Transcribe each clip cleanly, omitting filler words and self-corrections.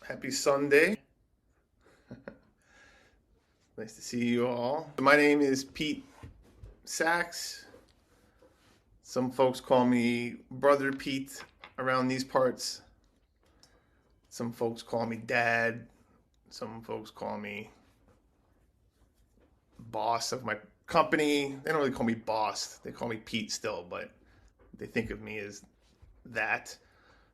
Happy Sunday. Nice to see you all. My name is Pete Sachs. Some folks call me Brother Pete around these parts. Some folks call me Dad. Some folks call me boss of my company. They don't really call me boss. They call me Pete still, but they think of me as that.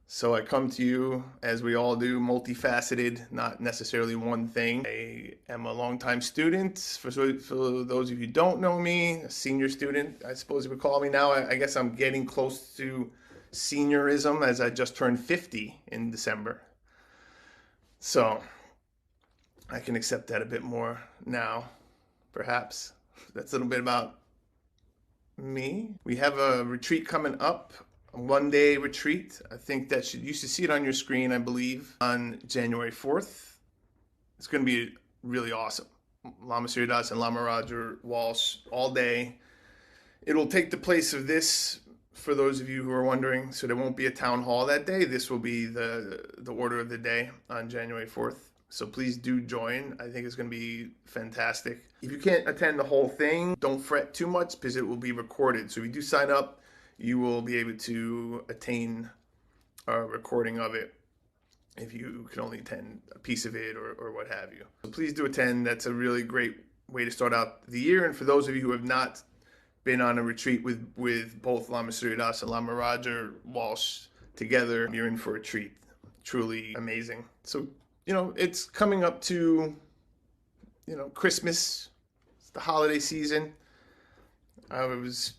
So I come to you, as we all do, multifaceted, not necessarily one thing. I am a longtime student. For those of you who don't know me, a senior student, I suppose you would call me now. I guess I'm getting close to seniorism as I just turned 50 in December. So I can accept that a bit more now, perhaps. That's a little bit about me. We have a retreat coming up. A one-day retreat. I think that you should see it on your screen, I believe, on January 4th. It's going to be really awesome. Lama Surya Das and Lama Roger Walsh all day. It'll take the place of this, for those of you who are wondering. So there won't be a town hall that day. This will be the order of the day on January 4th. So please do join. I think it's going to be fantastic. If you can't attend the whole thing, don't fret too much because it will be recorded. So if you do sign up, you will be able to attain a recording of it if you can only attend a piece of it or what have you. So please do attend. That's a really great way to start out the year. And for those of you who have not been on a retreat with both Lama Surya Das and Lama Roger Walsh together, you're in for a treat. Truly amazing. So, it's coming up to, Christmas. It's the holiday season. I was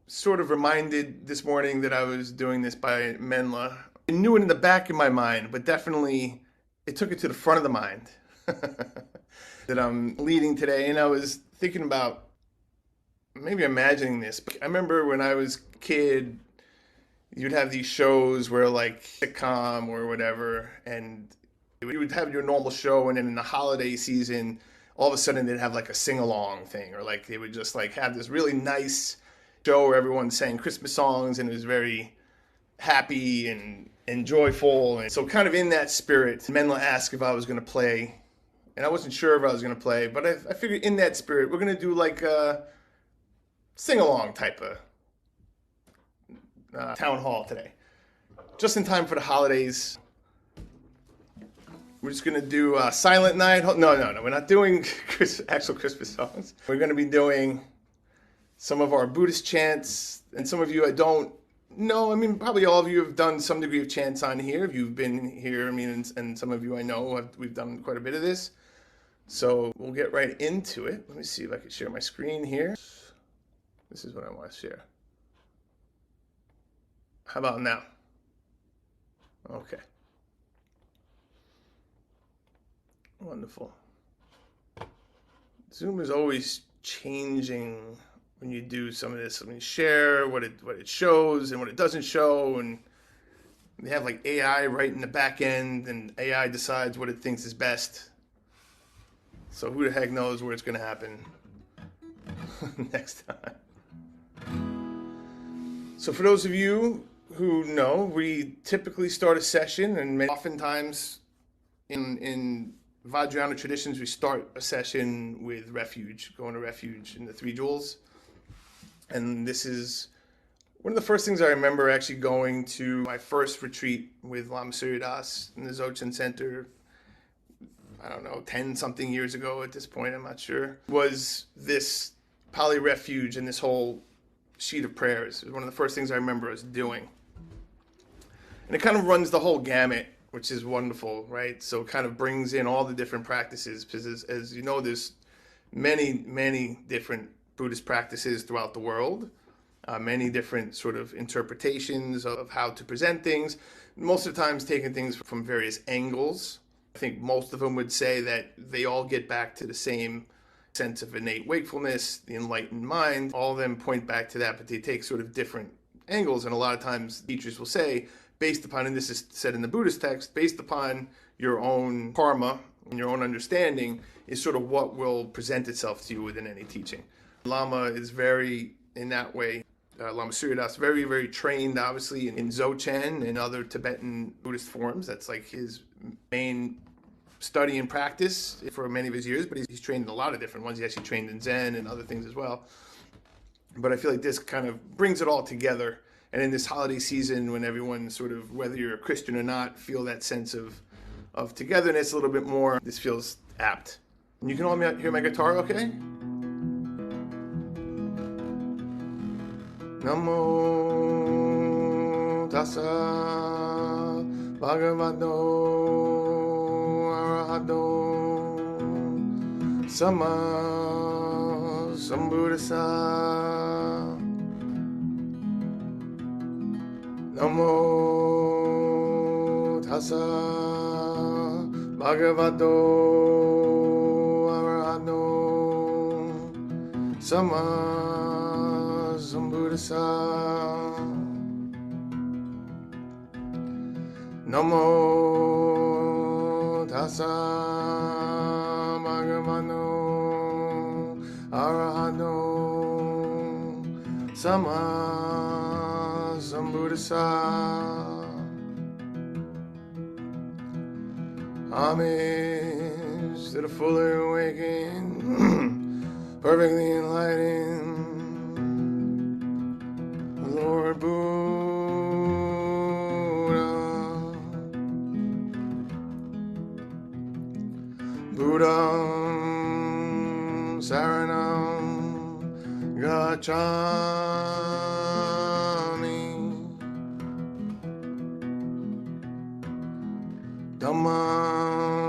sort of reminded this morning that I was doing this by Menla. I knew it in the back of my mind, but definitely it took it to the front of the mind that I'm leading today. And I was thinking about maybe imagining this. I remember when I was a kid, you'd have these shows where like sitcom or whatever, and you would have your normal show, and then in the holiday season, all of a sudden they'd have like a sing-along thing, or like they would just like have this really nice show where everyone sang Christmas songs and it was very happy and joyful. And so kind of in that spirit, Menla asked if I was going to play, and I wasn't sure if I was going to play, but I figured in that spirit, we're going to do like a sing-along type of town hall today. Just in time for the holidays. We're just going to do Silent Night. No, we're not doing actual Christmas songs. We're going to be doing some of our Buddhist chants, and some of you I don't know. Probably all of you have done some degree of chants on here. If you've been here, and some of you I know, we've done quite a bit of this. So we'll get right into it. Let me see if I can share my screen here. This is what I want to share. How about now? Okay. Wonderful. Zoom is always changing when you do some of this. Share what it shows and what it doesn't show, and they have like AI right in the back end, and AI decides what it thinks is best. So who the heck knows where it's going to happen next time. So for those of you who know, we typically start a session, and oftentimes in Vajrayana traditions, we start a session with refuge, going to refuge in the Three Jewels. And this is one of the first things I remember actually going to my first retreat with Lama Surya Das in the Dzogchen Center, 10-something years ago at this point, I'm not sure, was this Pali refuge and this whole sheet of prayers. It was one of the first things I remember us doing. And it kind of runs the whole gamut, which is wonderful, right? So it kind of brings in all the different practices, because as you know, there's many, many different Buddhist practices throughout the world, many different sort of interpretations of how to present things, most of the times taking things from various angles. I think most of them would say that they all get back to the same sense of innate wakefulness, the enlightened mind. All of them point back to that, but they take sort of different angles. And a lot of times teachers will say, based upon, and this is said in the Buddhist text, based upon your own karma and your own understanding is sort of what will present itself to you within any teaching. Lama is very, in that way, Lama Surya Das, very, very trained, obviously, in Dzogchen and other Tibetan Buddhist forms. That's like his main study and practice for many of his years, but he's trained in a lot of different ones. He actually trained in Zen and other things as well. But I feel like this kind of brings it all together. And in this holiday season, when everyone sort of, whether you're a Christian or not, feel that sense of togetherness a little bit more, this feels apt. And you can all hear my guitar okay? Namo tassa bhagavato arahato sama sambuddhassa. Namo tassa bhagavato arahato sama sambuddhassa. Namo tassa bhagavato arahato sama sambuddhassa. Homage to the fully awakened, perfectly enlightened Lord Buddha. Buddham Saranam Gacchami. Dhammam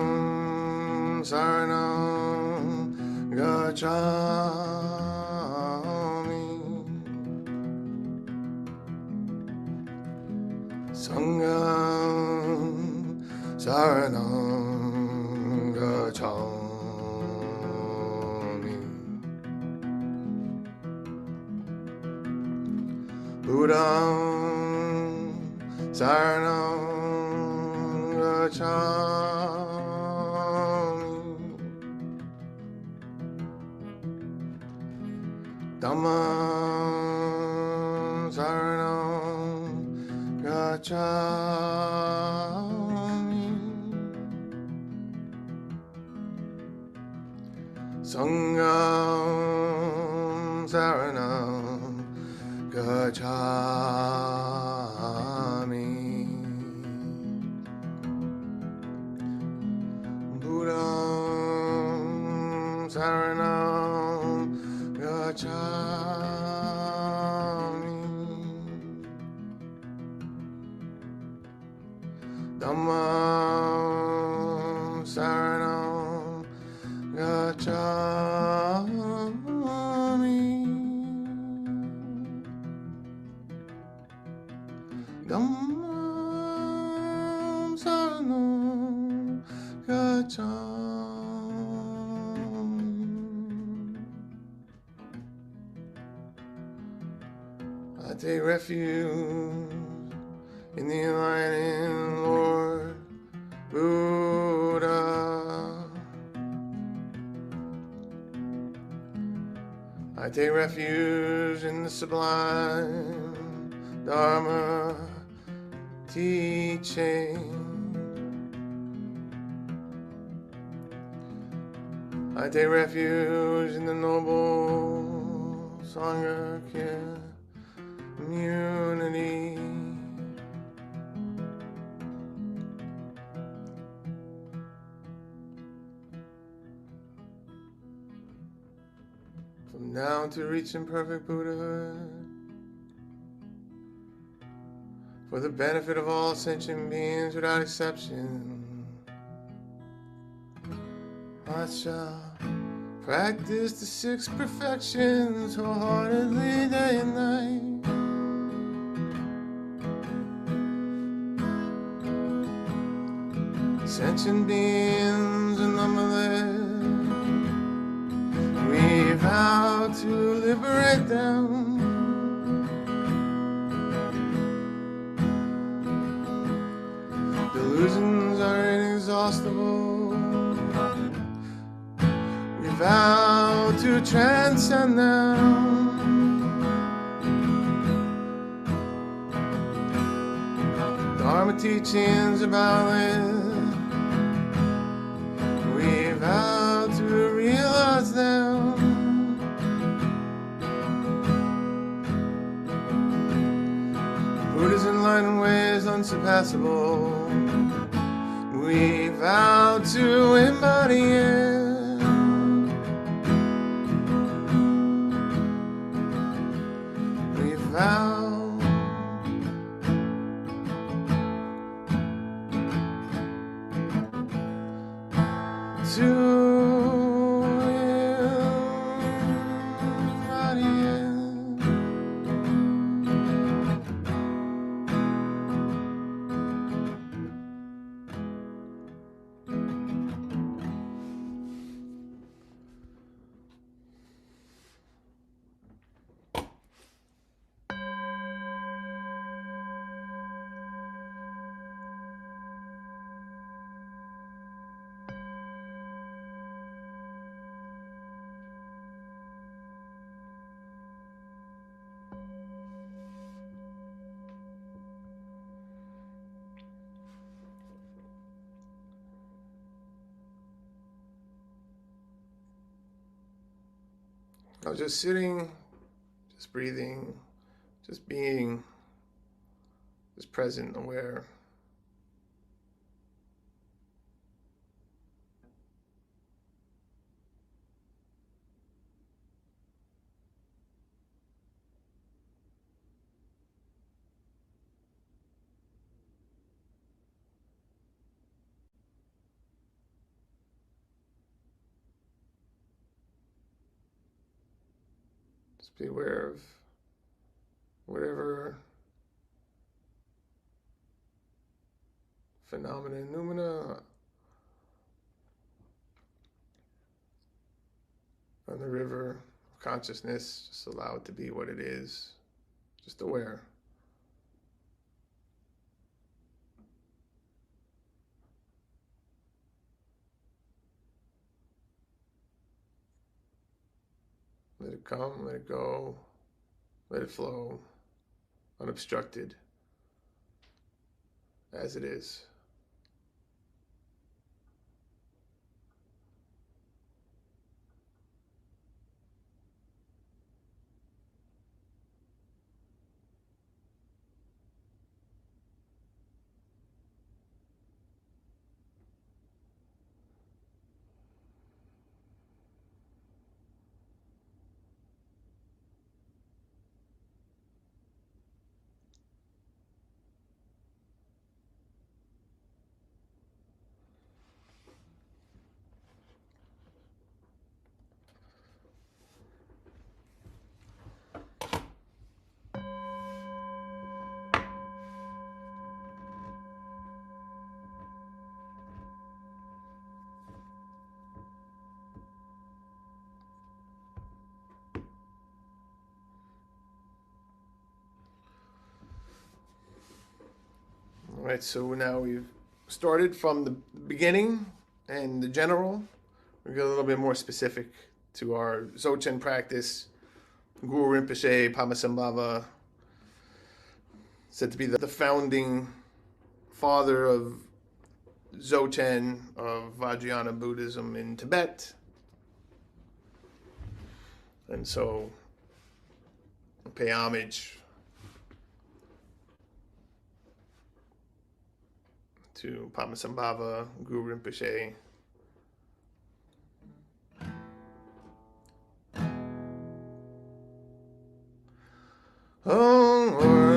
Saranam Gacchami. Sangham Saranam Gacchami. Buddham Saranam Gacchami. Dhammam Saranam Gacchami. Sangham Saranam Gacchami. Buddham Saranam Gacchami. Dhammam Saranam Gacchami. Dhammam Saranam Gacchami. I take refuge in the enlightening Lord Buddha. I take refuge in the sublime Dharma teaching. I take refuge in the noble Sangha community. From now to reaching perfect Buddhahood, for the benefit of all sentient beings without exception, I shall practice the 6 perfections wholeheartedly day and night. Sentient beings are numberless. We vow to liberate them. Delusions are inexhaustible. Vow to transcend them. teachings about it. We vow to realize them. Buddha's enlightened ways unsurpassable. We vow to embody it. We vow to embody it. I was just sitting, just breathing, just being, just present, aware. Just be aware of whatever phenomena and noumena on the river of consciousness. Just allow it to be what it is. Just aware. Let it come, let it go, let it flow, unobstructed, as it is. All right, so now we've started from the beginning and the general. We get a little bit more specific to our Dzogchen practice. Guru Rinpoche, Padmasambhava, said to be the founding father of Dzogchen, of Vajrayana Buddhism in Tibet. And so pay homage to Padmasambhava, Guru Rinpoche. Oh, Lord,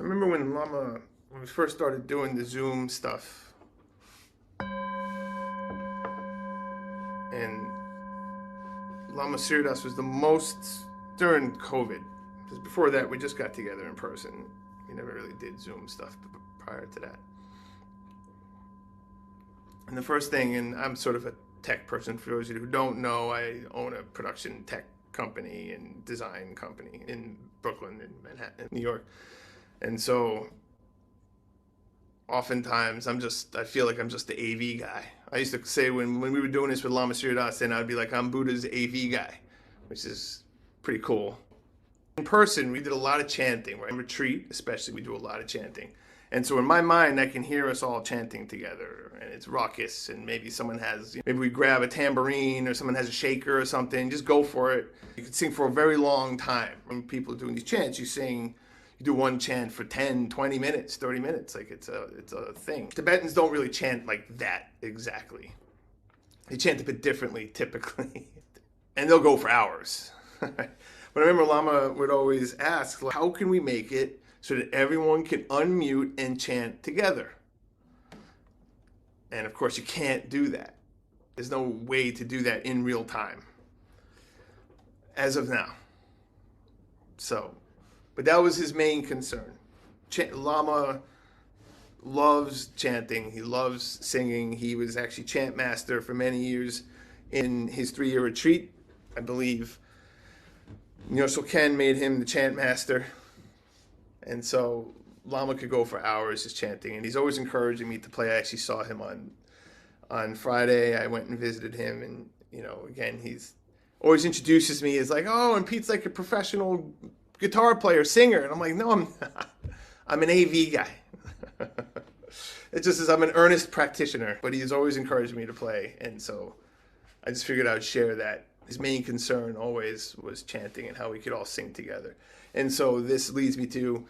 I remember when we first started doing the Zoom stuff, and Lama Siridas was the most during COVID. Because before that, we just got together in person. We never really did Zoom stuff prior to that. And the first thing, and I'm sort of a tech person, for those of you who don't know, I own a production tech company and design company in Brooklyn, in Manhattan, New York. And so oftentimes I feel like I'm just the AV guy. I used to say when we were doing this with Lama Siridas, then I'd be like, I'm Buddha's AV guy, which is pretty cool. In person, we did a lot of chanting, right? In retreat, especially, we do a lot of chanting. And so in my mind, I can hear us all chanting together, and it's raucous, and maybe someone has, maybe we grab a tambourine, or someone has a shaker or something, just go for it. You can sing for a very long time. When people are doing these chants, you do one chant for 10, 20 minutes, 30 minutes, like it's a thing. Tibetans don't really chant like that exactly. They chant a bit differently, typically. And they'll go for hours. But I remember Lama would always ask, how can we make it so that everyone can unmute and chant together? And of course, you can't do that. There's no way to do that in real time, as of now. But that was his main concern. Lama loves chanting. He loves singing. He was actually chant master for many years in his 3-year retreat. I believe Nyoshul Ken made him the chant master. And so Lama could go for hours just chanting. And he's always encouraging me to play. I actually saw him on Friday. I went and visited him, and again, he's always introduces me as like, oh, and Pete's like a professional guitar player, singer. And I'm like, no, I'm not. I'm an AV guy. It just says I'm an earnest practitioner, but he's always encouraged me to play. And so I just figured I would share that. His main concern always was chanting and how we could all sing together. And so this leads me to,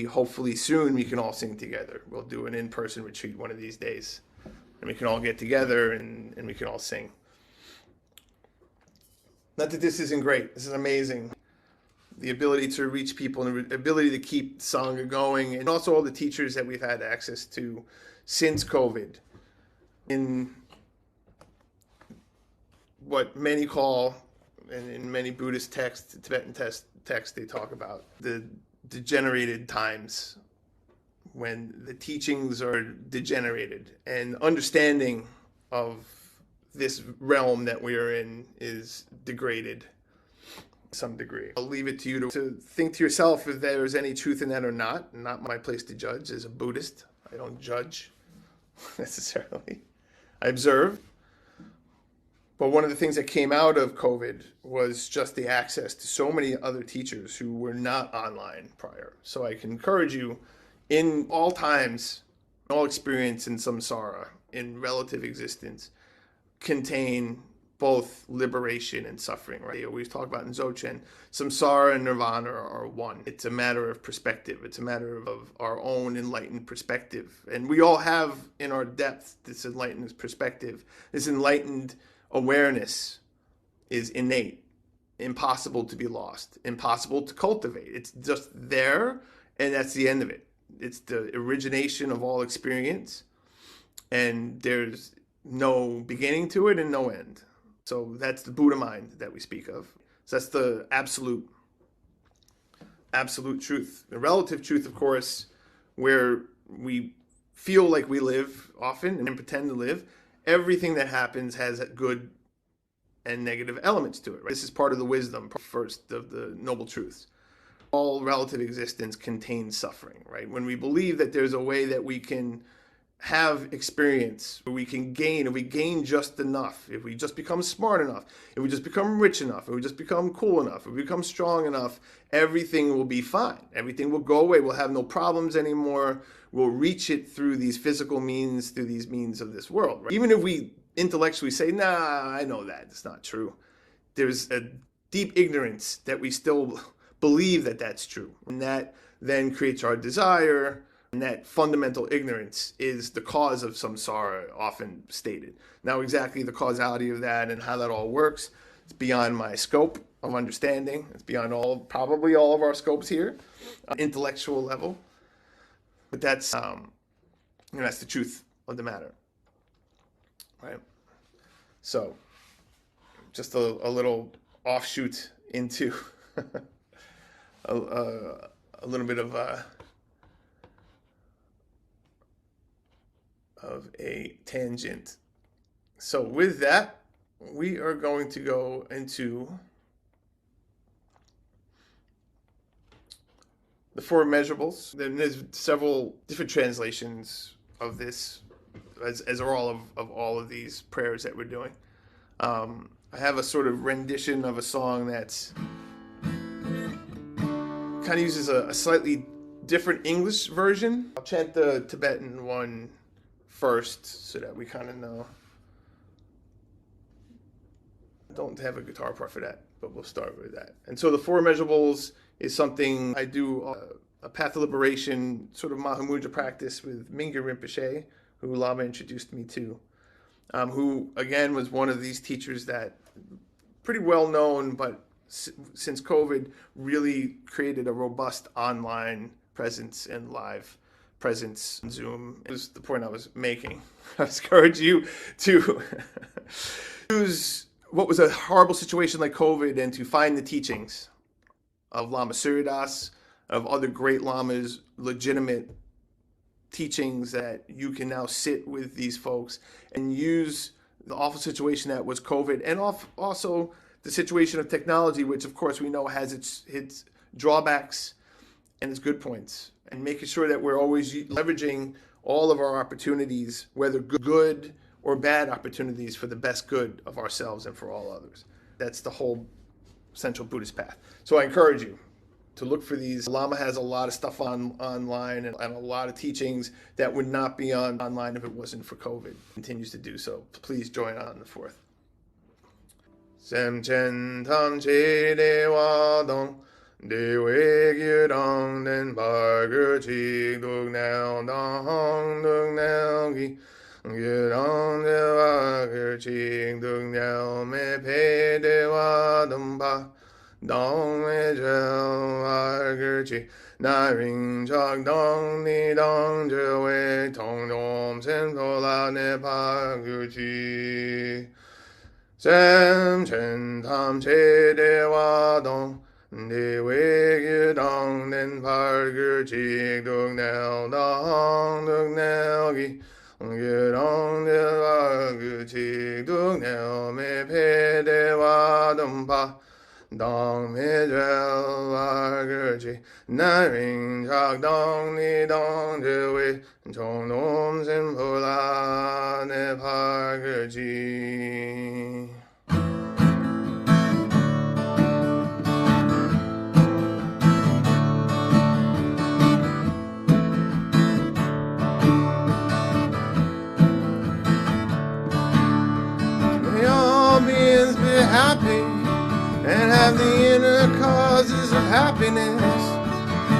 hopefully soon we can all sing together. We'll do an in-person retreat one of these days. And we can all get together and we can all sing. Not that this isn't great. This is amazing. The ability to reach people and the ability to keep Sangha going, and also all the teachers that we've had access to since COVID. In what many call, and in many Buddhist texts, Tibetan texts, they talk about the degenerated times when the teachings are degenerated, and understanding of this realm that we are in is degraded to some degree. I'll leave it to you to think to yourself if there's any truth in that or not. Not my place to judge. As a Buddhist, I don't judge necessarily. I observe. But one of the things that came out of COVID was just the access to so many other teachers who were not online prior. So I can encourage you, in all times, all experience in samsara, in relative existence, contain both liberation and suffering, right? They always talk about in Dzogchen, samsara and nirvana are one. It's a matter of perspective. It's a matter of our own enlightened perspective. And we all have in our depth this enlightened perspective. This enlightened awareness is innate, impossible to be lost, impossible to cultivate. It's just there, and that's the end of it. It's the origination of all experience, and there's no beginning to it and no end. So that's the Buddha mind that we speak of. So that's the absolute truth. The relative truth, of course, where we feel like we live often and pretend to live, everything that happens has good and negative elements to it. Right? This is part of the wisdom, first, of the Noble Truths. All relative existence contains suffering, right? When we believe that there's a way that we can have experience, where we can gain, if we gain just enough, if we just become smart enough, if we just become rich enough, if we just become cool enough, if we become strong enough, everything will be fine. Everything will go away. We'll have no problems anymore. We'll reach it through these physical means, through these means of this world. Right? Even if we intellectually say, nah, I know that, it's not true. There's a deep ignorance that we still believe that that's true. And that then creates our desire. And that fundamental ignorance is the cause of samsara, often stated. Now, exactly the causality of that and how that all works, it's beyond my scope of understanding. It's beyond probably all of our scopes here, intellectual level. But that's, that's the truth of the matter, right? So, just a little offshoot into a little bit of a tangent. So with that, we are going to go into the four immeasurables. There's several different translations of this, as are all of these prayers that we're doing. I have a sort of rendition of a song that's kind of uses a slightly different English version. I'll chant the Tibetan one first so that we kind of know. I don't have a guitar part for that, but we'll start with that. And so the four immeasurables is something I do a path of liberation sort of Mahamudra practice with Mingyur Rinpoche, who Lama introduced me to, who again was one of these teachers that pretty well known, but since COVID really created a robust online presence and live presence on Zoom. It was the point I was making. I encourage you to use what was a horrible situation like COVID and to find the teachings of Lama Suryadas, of other great lamas, legitimate teachings that you can now sit with these folks and use the awful situation that was COVID, and also the situation of technology, which of course we know has its drawbacks and its good points, and making sure that we're always leveraging all of our opportunities, whether good or bad opportunities for the best good of ourselves and for all others. That's the whole central Buddhist path. So I encourage you to look for these. Lama has a lot of stuff online and a lot of teachings that would not be online if it wasn't for COVID. Continues to do so. Please join on the 4th. Sem chen tam chi de wa dong de wei gyu dong den bar gu chi dug nao dong dug nao gi gyu dong de wa gu chi dug nao me pe de wa dong ba dong me zhe wa gu chi na ring chok dong ni dong zhe wei tong dong sen ko la ne pa gu chi Sem chen tam che de wa dong de wei gyu dong den par gu chi dug nao dong dug nao gi gyu dong de wa gu chi dug nao me pe de wa dong pa dong me zhe wa gu chi na ring chak dong ni dong zhe wei chong dong sen po la ne pa gu chi. Beings be happy and have the inner causes of happiness.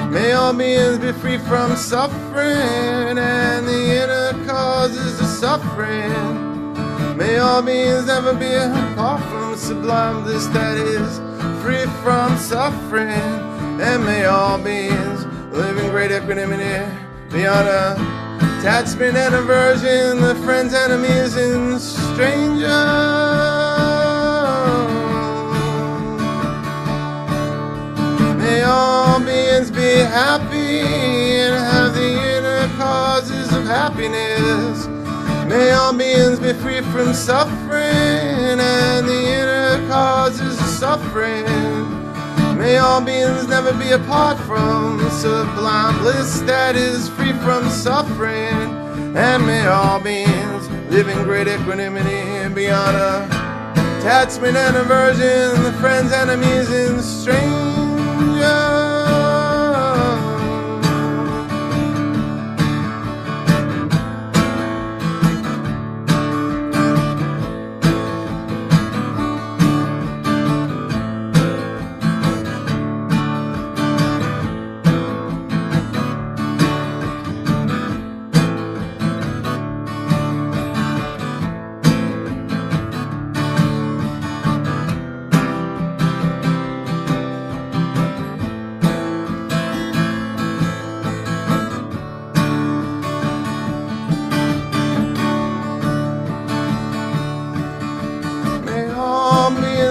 May all beings be free from suffering and the inner causes of suffering. May all beings never be apart from sublime bliss that is free from suffering. And may all beings live in great equanimity beyond attachment and aversion, the friends, enemies, and strangers. May all beings be happy and have the inner causes of happiness. May all beings be free from suffering and the inner causes of suffering. May all beings never be apart from sublime bliss that is free from suffering. And may all beings live in great equanimity beyond attachment and aversion, the friends, enemies, and strangers.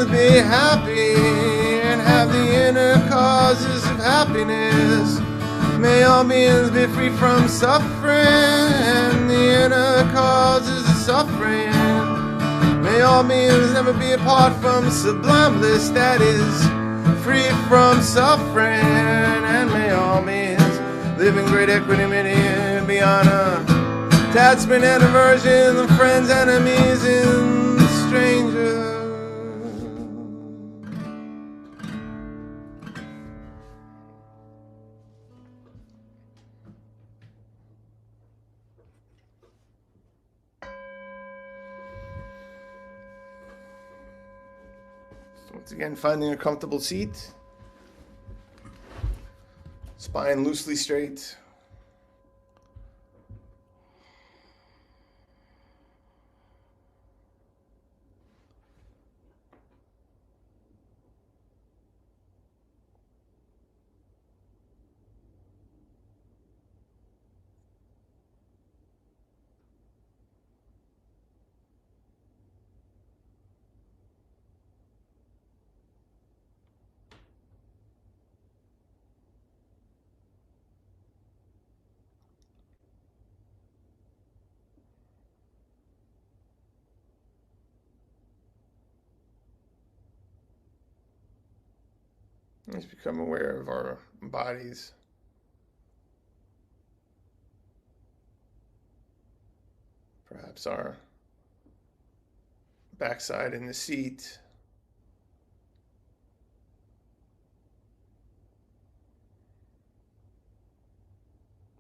Be happy and have the inner causes of happiness. May all beings be free from suffering and the inner causes of suffering. May all beings never be apart from sublime bliss that is free from suffering. And may all beings live in great equanimity beyond attachment and aversion, the friends, enemies, and strangers. Once again, finding a comfortable seat, spine loosely straight. Let's become aware of our bodies. Perhaps our backside in the seat.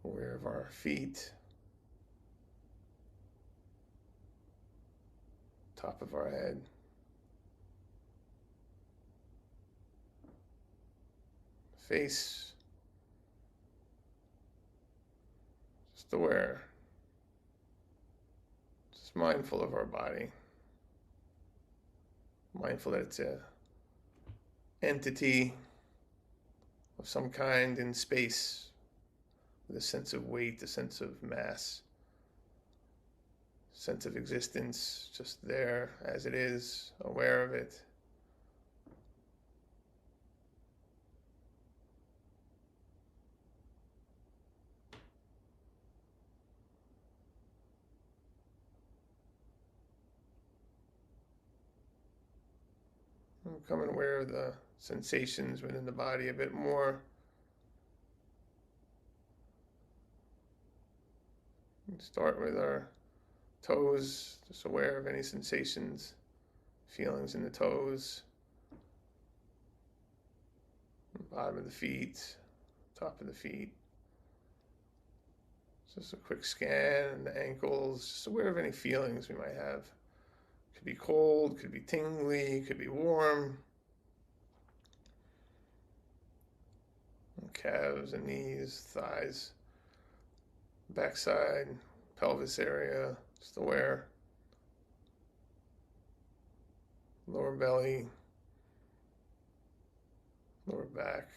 Aware of our feet. Top of our head. Face. Just aware. Just mindful of our body. Mindful that it's a entity of some kind in space with a sense of weight, a sense of mass, sense of existence, just there as it is, aware of it. Becoming aware of the sensations within the body a bit more. Start with our toes, just aware of any sensations, feelings in the toes, bottom of the feet, top of the feet. Just a quick scan, the ankles, just aware of any feelings we might have. Could be cold, could be tingly, could be warm. Calves and knees, thighs, backside, pelvis area, just aware. Lower belly, lower back,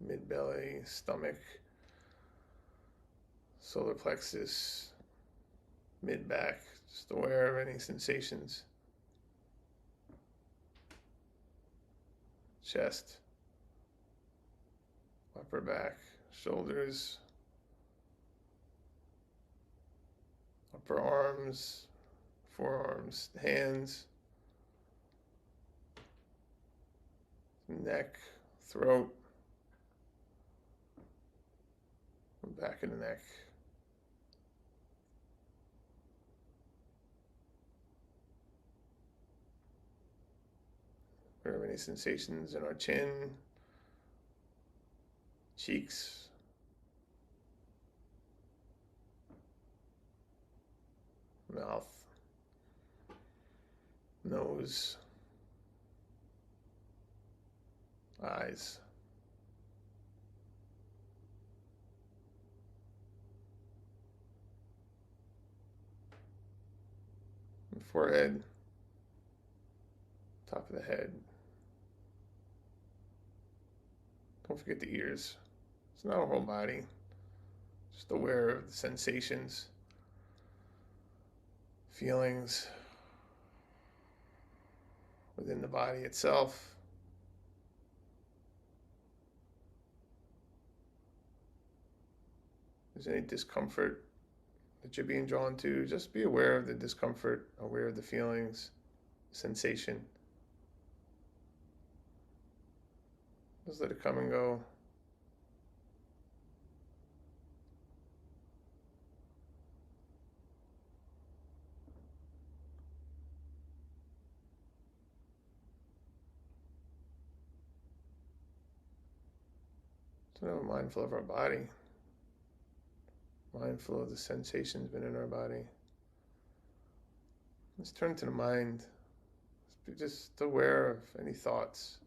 mid belly, stomach, solar plexus, mid back, just aware of any sensations. Chest, upper back, shoulders, upper arms, forearms, hands, neck, throat, back of the neck. If there are any sensations in our chin, cheeks, mouth, nose, eyes, forehead, top of the head. Don't forget the ears. It's not a whole body. Just aware of the sensations, feelings within the body itself. If there's any discomfort that you're being drawn to, just be aware of the discomfort, aware of the feelings, sensation. Just let it come and go. So now we're mindful of our body, mindful of the sensations within our body. Let's turn to the mind. Let's be just aware of any thoughts.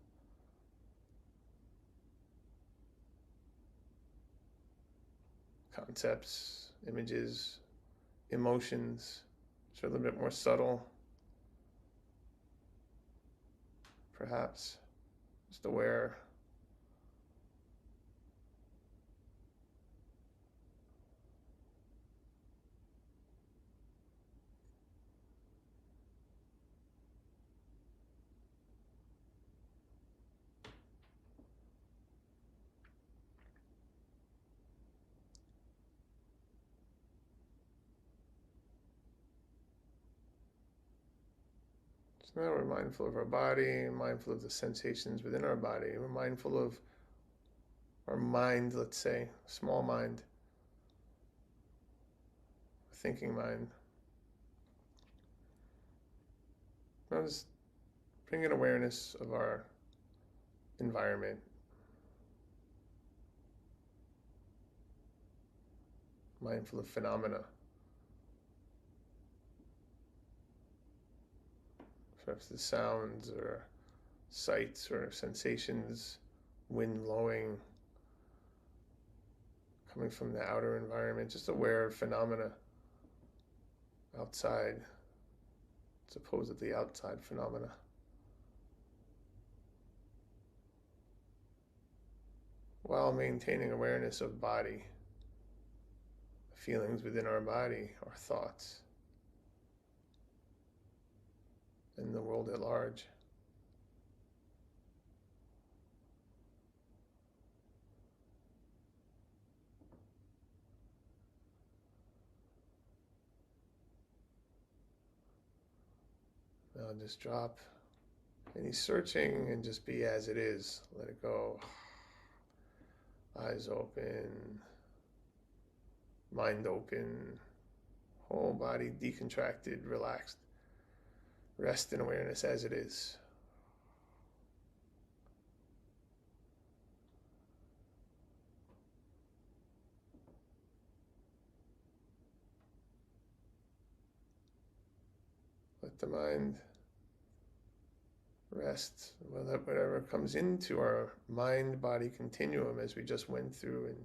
Concepts, images, emotions, which are a little bit more subtle, perhaps. Just aware. So now we're mindful of our body, mindful of the sensations within our body. We're mindful of our mind, let's say, small mind, thinking mind. I was bringing awareness of our environment, mindful of phenomena, perhaps the sounds or sights or sensations, wind blowing, coming from the outer environment, just aware of phenomena outside, supposedly outside phenomena. While maintaining awareness of body, feelings within our body, our thoughts, and the world at large. Now just drop any searching and just be as it is. Let it go. Eyes open, mind open, whole body decontracted, relaxed. Rest in awareness as it is. Let the mind rest. Let whatever comes into our mind-body continuum, as we just went through and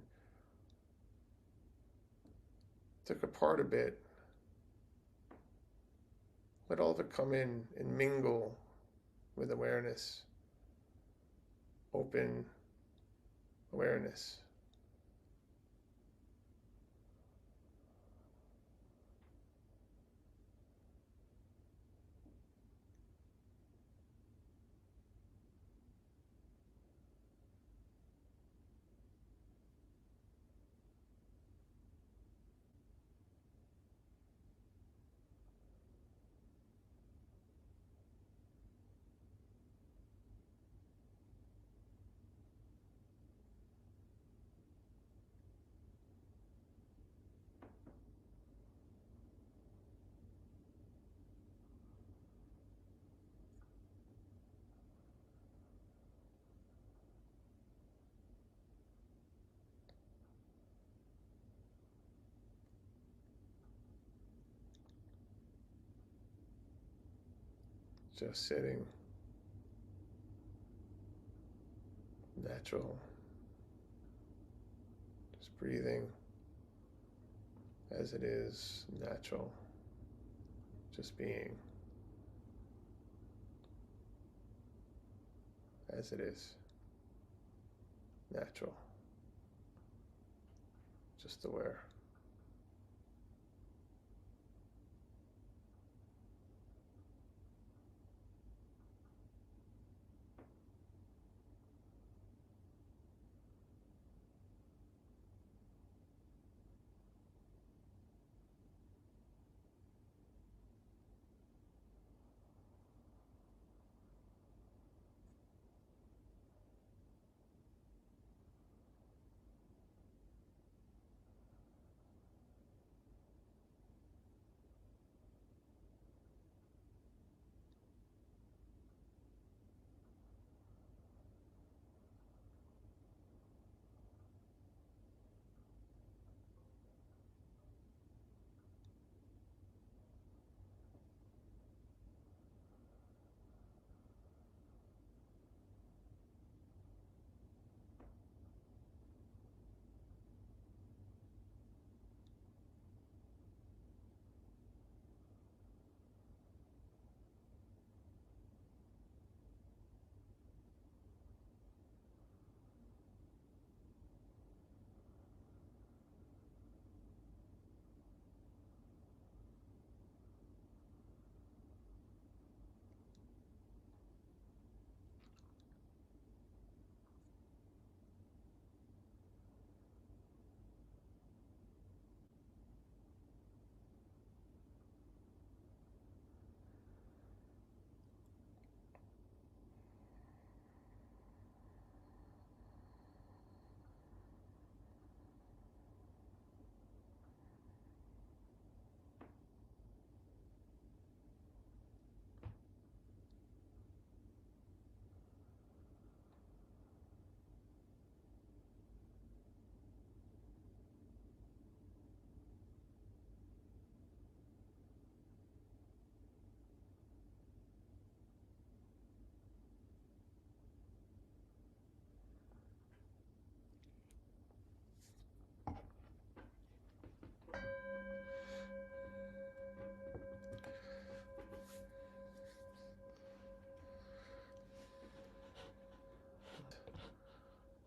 took apart a bit, let all of it come in and mingle with awareness, open awareness. Just sitting, natural, just breathing as it is, natural, just being as it is, natural, just aware.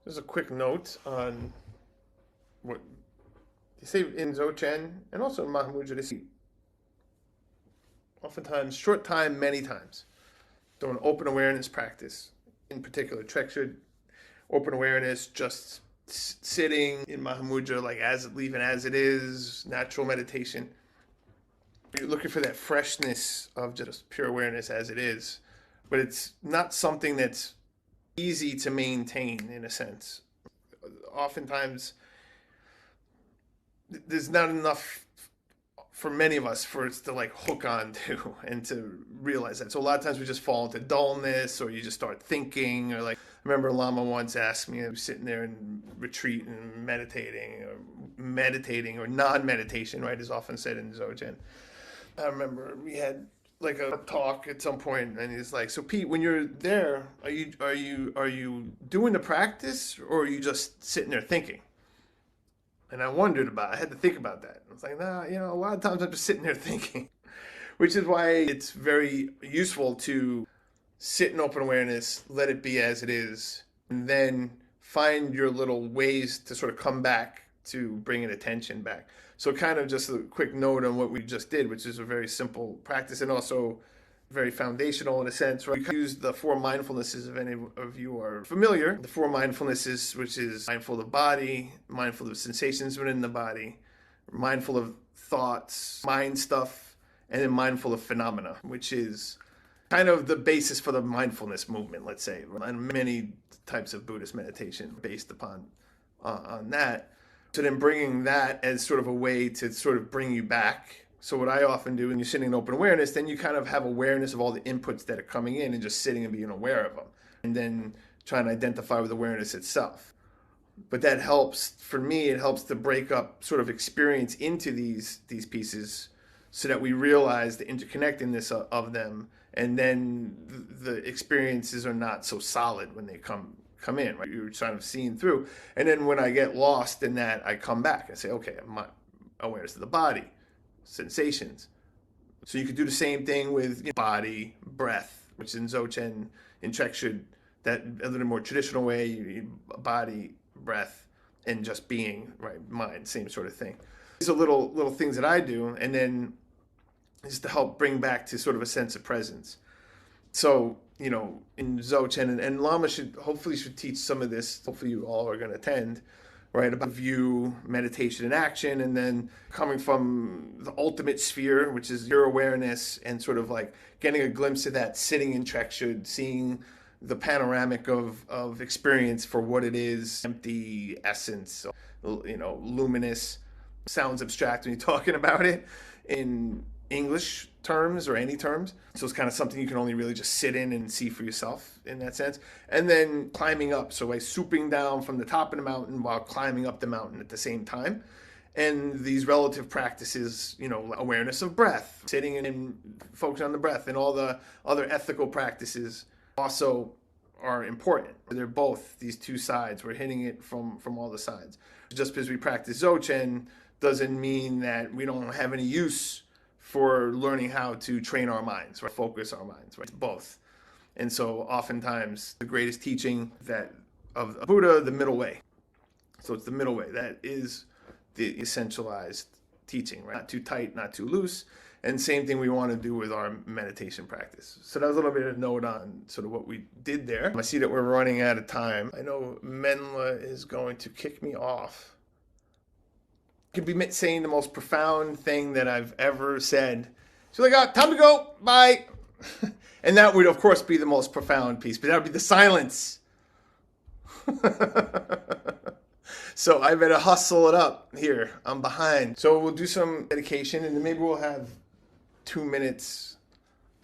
Just a quick note on what they say in Dzogchen and also in Mahamudra. They say oftentimes, short time, many times. Doing open awareness practice. In particular, Trekchö, open awareness, just sitting in Mahamudra, like leaving as it is, natural meditation. You're looking for that freshness of just pure awareness as it is. But it's not something that's easy to maintain in a sense. Oftentimes, there's not enough for many of us for it to like hook on to and to realize that. So a lot of times we just fall into dullness, or you just start thinking, or like, I remember Lama once asked me, I was sitting there in retreat and meditating or non-meditation, right, is often said in Dzogchen. I remember we had like a talk at some point, and he's like, "So Pete, when you're there, are you doing the practice, or are you just sitting there thinking?" And I had to think about that. I was like, nah, a lot of times I'm just sitting there thinking, which is why it's very useful to sit in open awareness, let it be as it is, and then find your little ways to sort of come back to bringing attention back. So kind of just a quick note on what we just did, which is a very simple practice and also very foundational in a sense. Right? You can use the four mindfulnesses if any of you are familiar. The four mindfulnesses, which is mindful of the body, mindful of sensations within the body, mindful of thoughts, mind stuff, and then mindful of phenomena, which is kind of the basis for the mindfulness movement, let's say, and many types of Buddhist meditation based upon on that. So then bringing that as sort of a way to sort of bring you back. So what I often do when you're sitting in open awareness, then you kind of have awareness of all the inputs that are coming in and just sitting and being aware of them. And then trying to identify with awareness itself. But that helps, for me, it helps to break up sort of experience into these pieces so that we realize the interconnectedness of them. And then the experiences are not so solid when they come in, right? You're kind of seeing through. And then when I get lost in that, I come back. I say, okay, my awareness of the body, sensations. So you could do the same thing with body, breath, which in Dzogchen, in Trekchö, that a little more traditional way, body, breath, and just being, right? Mind, same sort of thing. These are little things that I do, and then just to help bring back to sort of a sense of presence. So, in Dzogchen, and Lama hopefully should teach some of this, hopefully you all are going to attend, right, about view, meditation in action, and then coming from the ultimate sphere, which is your awareness, and sort of like getting a glimpse of that sitting in Trekchö, seeing the panoramic of experience for what it is, empty essence, luminous, sounds abstract when you're talking about it in English terms or any terms. So it's kind of something you can only really just sit in and see for yourself in that sense. And then climbing up, so like swooping down from the top of the mountain while climbing up the mountain at the same time. And these relative practices, awareness of breath, sitting and focusing on the breath, and all the other ethical practices also are important. They're both these two sides. We're hitting it from all the sides. Just because we practice Dzogchen doesn't mean that we don't have any use for learning how to train our minds, right? Focus our minds, right? Both. And so oftentimes the greatest teaching of Buddha, the middle way. So it's the middle way. That is the essentialized teaching, right? Not too tight, not too loose. And same thing we want to do with our meditation practice. So that was a little bit of a note on sort of what we did there. I see that we're running out of time. I know Menla is going to kick me off. Could be saying the most profound thing that I've ever said. She's like, time to go, bye. And that would, of course, be the most profound piece, but that would be the silence. So I better hustle it up here. I'm behind. So we'll do some dedication, and then maybe we'll have 2 minutes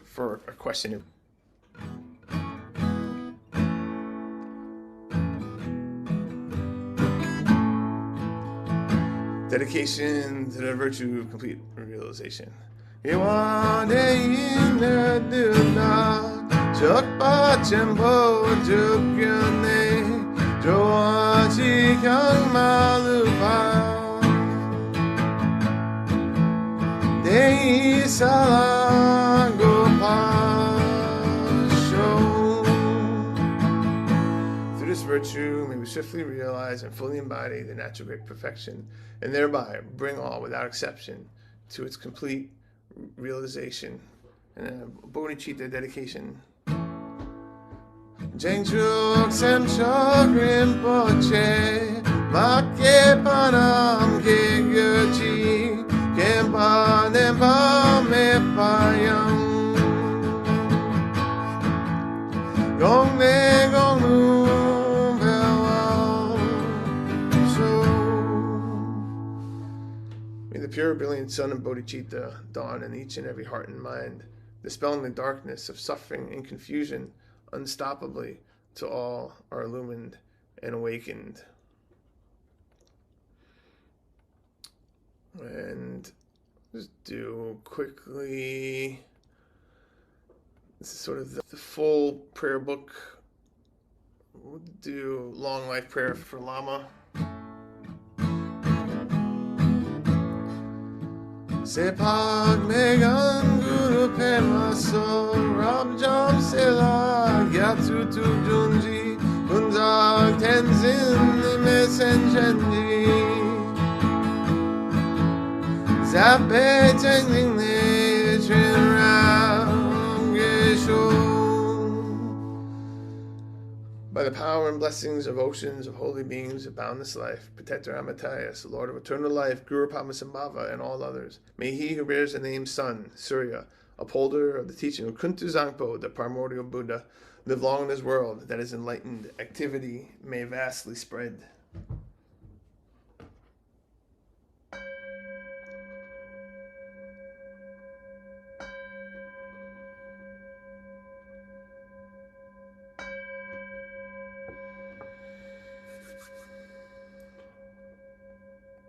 for a question. Dedication to the virtue of complete realization. Through this virtue may we swiftly realize and fully embody the natural great perfection, and thereby bring all without exception to its complete realization. And a bodhicitta dedication. Jengchuk Semchok Rinpoche Makke Panam Ke Gyochi Kempa Nempa Me Payam Gong Ne Gong Nu Belao So may the pure brilliant sun of bodhicitta dawn in each and every heart and mind, dispelling the darkness of suffering and confusion unstoppably to all are illumined and awakened. And just do quickly, this is sort of the full prayer book. We'll do long life prayer for Lama. Sepag Megan Guru Pema So Rab Jam Sela Gyatsu Tu Junji Unzag Tenzin Mesenjenji Zape Tengling Ne Chinram Gesho. By the power and blessings of oceans of holy beings of boundless life, Protector Amitayus, the Lord of eternal life, Guru Padmasambhava, and all others, may he who bears the name Sun, Surya, upholder of the teaching of Kuntu Zangpo, the primordial Buddha, live long in this world that is enlightened. Activity may vastly spread.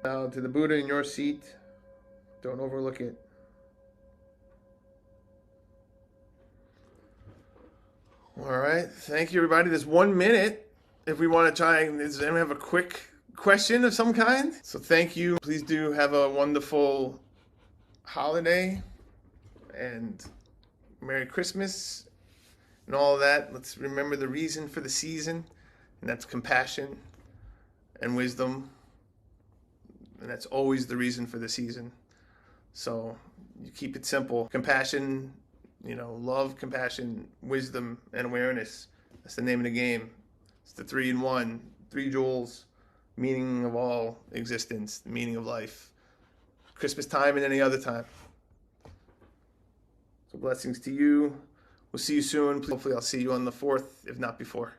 Now to the Buddha in your seat, don't overlook it. All right, thank you everybody. There's 1 minute if we want to try. Does anyone have a quick question of some kind? So thank you. Please do have a wonderful holiday and Merry Christmas and all of that. Let's remember the reason for the season, and that's compassion and wisdom. And that's always the reason for the season. So you keep it simple. Compassion, love, compassion, wisdom, and awareness. That's the name of the game. It's the 3-in-1, 3 jewels, meaning of all existence, the meaning of life. Christmas time and any other time. So blessings to you. We'll see you soon. Hopefully I'll see you on the 4th, if not before.